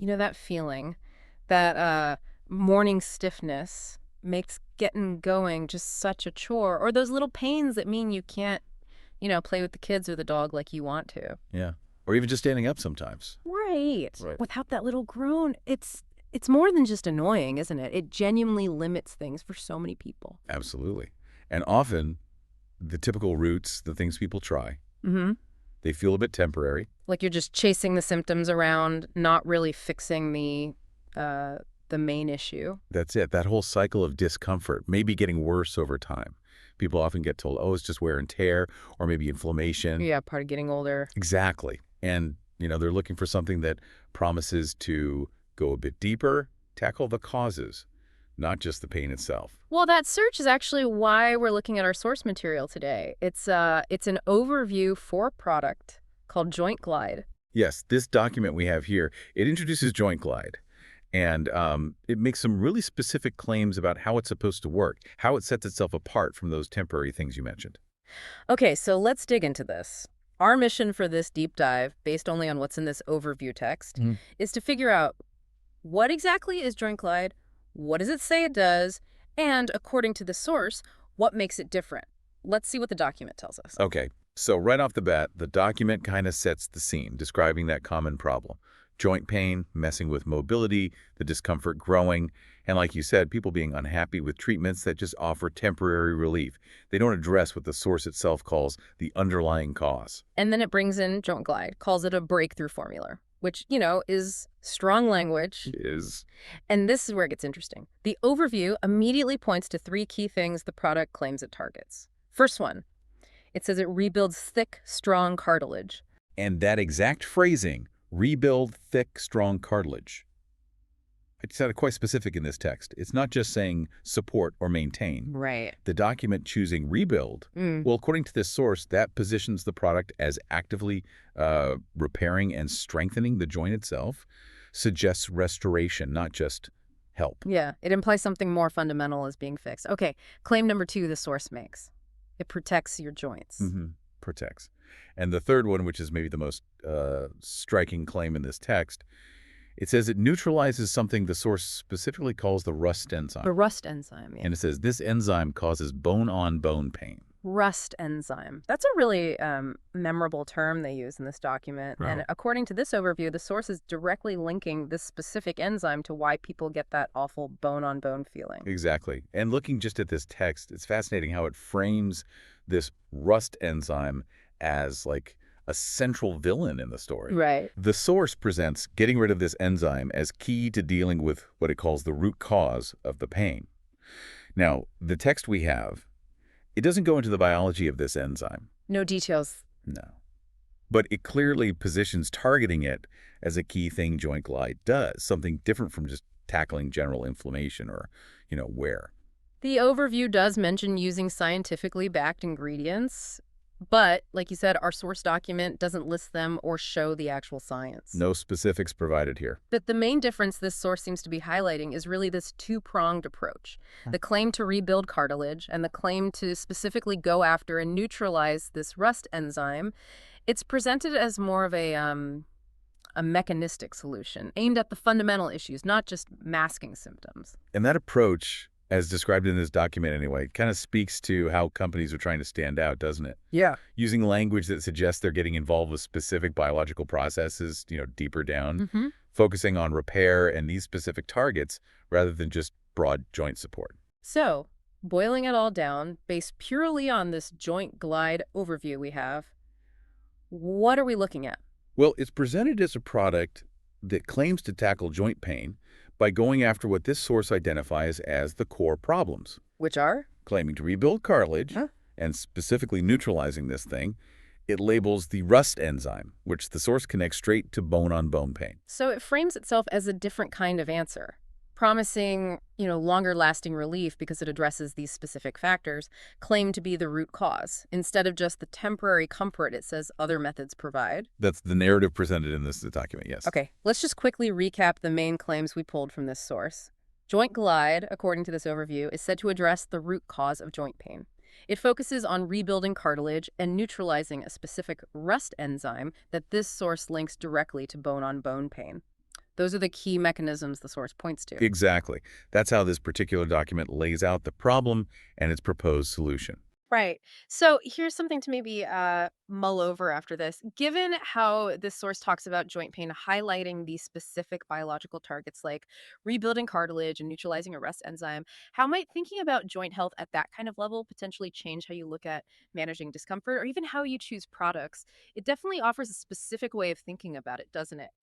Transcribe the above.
You know, that feeling, that morning stiffness makes getting going just such a chore, or those little pains that mean you can't, play with the kids or the dog like you want to. Yeah. Or even just standing up sometimes. Right. Right. Without that little groan, it's more than just annoying, isn't it? It genuinely limits things for so many people. Absolutely. And often, the typical routes, the things people try, Mm-hmm. they feel a bit temporary. Like you're just chasing the symptoms around, not really fixing the main issue. That's it. That whole cycle of discomfort may be getting worse over time. People often get told, oh, it's just wear and tear or maybe inflammation. Yeah, part of getting older. Exactly. And, they're looking for something that promises to go a bit deeper, tackle the causes, not just the pain itself. Well, that search is actually why we're looking at our source material today. It's an overview for a product called Joint Glide. Yes, this document we have here, it introduces Joint Glide. And it makes some really specific claims about how it's supposed to work, how it sets itself apart from those temporary things you mentioned. Okay, so let's dig into this. Our mission for this deep dive, based only on what's in this overview text, Mhm. is to figure out what exactly is Joint Glide, what does it say it does, and according to the source, what makes it different. Let's see what the document tells us. Okay, so right off the bat, the document kind of sets the scene, describing that common problem. Joint pain, messing with mobility, the discomfort growing, and like you said, people being unhappy with treatments that just offer temporary relief. They don't address what the source itself calls the underlying cause. And then it brings in Joint Glide, calls it a breakthrough formula, which, is strong language. Is And this is where it gets interesting. The overview immediately points to three key things the product claims it targets. First one, it says it rebuilds thick, strong cartilage. And that exact phrasing, rebuild thick, strong cartilage. It's quite specific in this text. It's not just saying support or maintain. Right. The document choosing rebuild, Mm. well, according to this source, that positions the product as actively repairing and strengthening the joint itself, suggests restoration, not just help. Yeah, it implies something more fundamental is being fixed. Okay, claim number 2 the source makes. It protects your joints. Protects. And the third one, which is maybe the most striking claim in this text, it says it neutralizes something the source specifically calls the rust enzyme. The rust enzyme, yeah. And it says this enzyme causes bone-on-bone pain. Rust enzyme. That's a really memorable term they use in this document. Right. And according to this overview, the source is directly linking this specific enzyme to why people get that awful bone-on-bone feeling. Exactly. And looking just at this text, it's fascinating how it frames this rust enzyme as like a central villain in the story. Right. The source presents getting rid of this enzyme as key to dealing with what it calls the root cause of the pain. Now, the text we have, it doesn't go into the biology of this enzyme. No details. No. But it clearly positions targeting it as a key thing Joint Glide does, something different from just tackling general inflammation or, wear. The overview does mention using scientifically backed ingredients, but, like you said, our source document doesn't list them or show the actual science. No specifics provided here. But the main difference this source seems to be highlighting is really this two-pronged approach. The claim to rebuild cartilage and the claim to specifically go after and neutralize this rust enzyme. It's presented as more of a mechanistic solution aimed at the fundamental issues, not just masking symptoms. And that approach, as described in this document anyway, kind of speaks to how companies are trying to stand out, doesn't it? Yeah. Using language that suggests they're getting involved with specific biological processes, deeper down, Mm-hmm. focusing on repair and these specific targets rather than just broad joint support. So, boiling it all down, based purely on this Joint Glide overview we have, what are we looking at? Well, it's presented as a product that claims to tackle joint pain by going after what this source identifies as the core problems, Which are? claiming to rebuild cartilage Huh? and specifically neutralizing this thing. It labels the rust enzyme, which the source connects straight to bone-on-bone pain. So it frames itself as a different kind of answer, promising, longer-lasting relief because it addresses these specific factors, claimed to be the root cause, instead of just the temporary comfort it says other methods provide. That's the narrative presented in this document, yes. Okay, let's just quickly recap the main claims we pulled from this source. Joint Glide, according to this overview, is said to address the root cause of joint pain. It focuses on rebuilding cartilage and neutralizing a specific rust enzyme that this source links directly to bone-on-bone pain. Those are the key mechanisms the source points to. Exactly. That's how this particular document lays out the problem and its proposed solution. Right. So here's something to maybe mull over after this. Given how this source talks about joint pain highlighting these specific biological targets like rebuilding cartilage and neutralizing a rest enzyme, how might thinking about joint health at that kind of level potentially change how you look at managing discomfort or even how you choose products? It definitely offers a specific way of thinking about it, doesn't it?